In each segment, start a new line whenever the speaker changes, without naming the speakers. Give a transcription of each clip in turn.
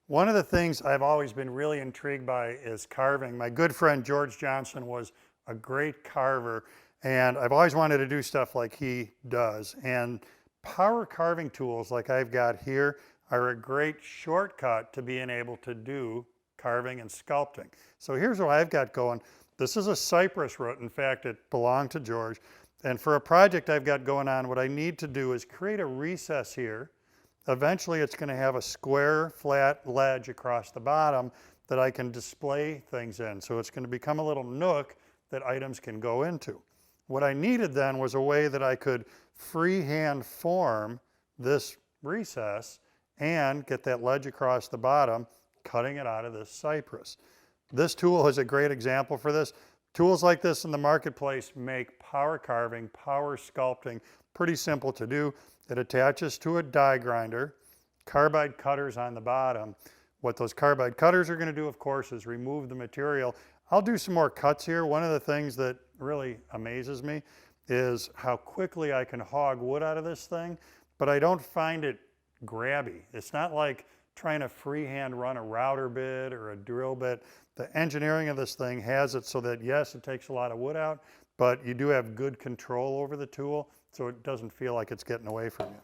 One of the things I've always been really intrigued by is carving. My good friend George Johnson was a great carver, and I've always wanted to do stuff like he does. And power carving tools like I've got here are a great shortcut to being able to do carving and sculpting. So here's what I've got going. This is a cypress root. In fact, it belonged to George. And for a project I've got going on, what I need to do is create a recess here. Eventually it's going to have a square flat ledge across the bottom that I can display things in. So it's going to become a little nook that items can go into. What I needed then was a way that I could freehand form this recess and get that ledge across the bottom, cutting it out of this cypress. This tool is a great example for this. Tools like this in the marketplace make power carving, power sculpting pretty simple to do. It attaches to a die grinder, carbide cutters on the bottom. What those carbide cutters are going to do, of course, is remove the material. I'll do some more cuts here. One of the things that really amazes me is how quickly I can hog wood out of this thing, but I don't find it grabby. It's not like trying to freehand run a router bit or a drill bit. The engineering of this thing has it so that, yes, it takes a lot of wood out, but you do have good control over the tool, so it doesn't feel like it's getting away from you.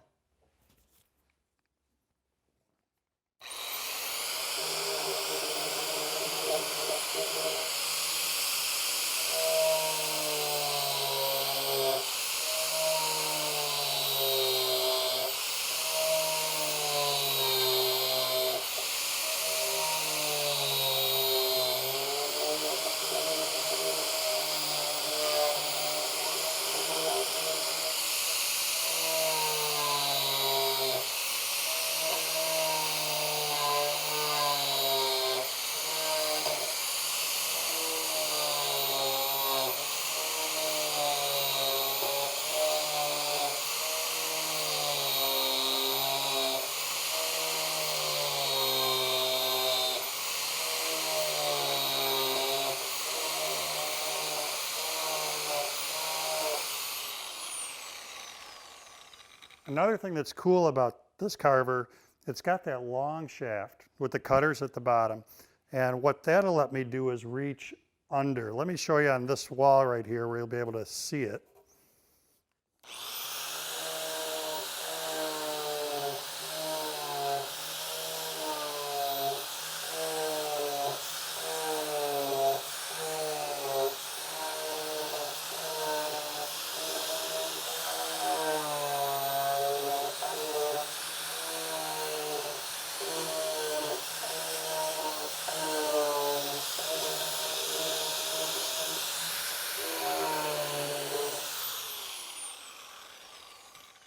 Another thing that's cool about this carver, it's got that long shaft with the cutters at the bottom. And what that'll let me do is reach under. Let me show you on this wall right here where you'll be able to see it.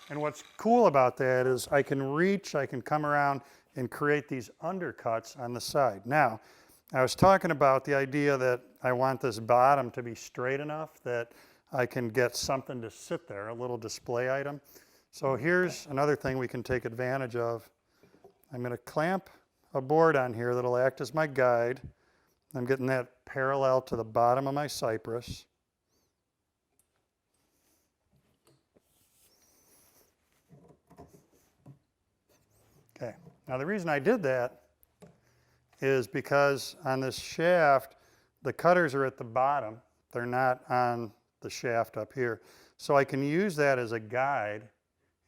And what's cool about that is I can reach, I can come around and create these undercuts on the side. Now, I was talking about the idea that I want this bottom to be straight enough that I can get something to sit there, a little display item. So here's another thing we can take advantage of. I'm going to clamp a board on here that'll act as my guide. I'm getting that parallel to the bottom of my cypress. Okay, now the reason I did that is because on this shaft, the cutters are at the bottom. They're not on the shaft up here. So I can use that as a guide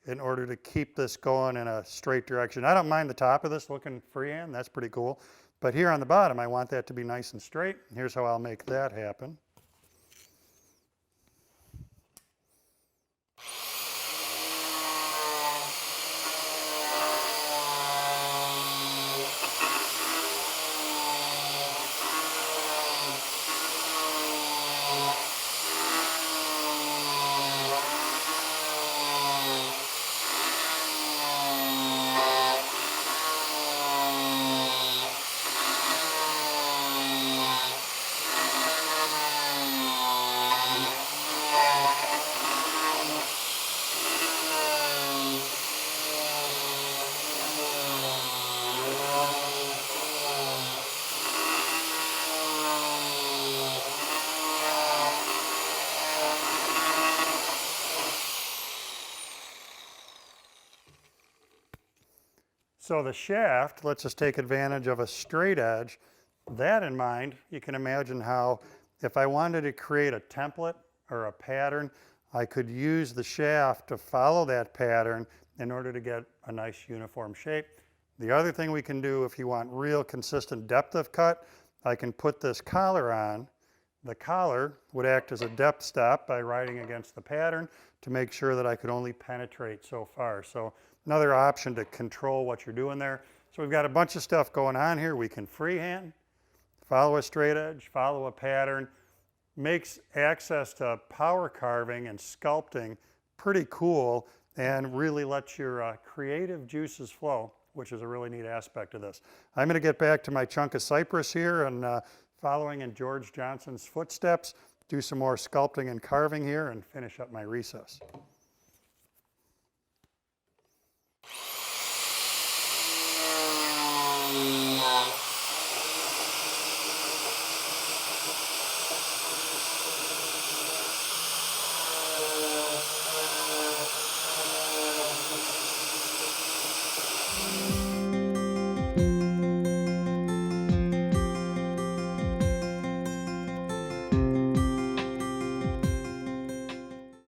in order to keep this going in a straight direction. I don't mind the top of this looking freehand, that's pretty cool. But here on the bottom, I want that to be nice and straight. Here's how I'll make that happen. So the shaft lets us take advantage of a straight edge. That in mind, you can imagine how if I wanted to create a template or a pattern, I could use the shaft to follow that pattern in order to get a nice uniform shape. The other thing we can do if you want real consistent depth of cut, I can put this collar on. The collar would act as a depth stop by riding against the pattern to make sure that I could only penetrate so far. So another option to control what you're doing there. So we've got a bunch of stuff going on here. We can freehand, follow a straight edge, follow a pattern. Makes access to power carving and sculpting pretty cool and really lets your creative juices flow, which is a really neat aspect of this. I'm going to get back to my chunk of cypress here and following in George Johnson's footsteps, do some more sculpting and carving here and finish up my recess.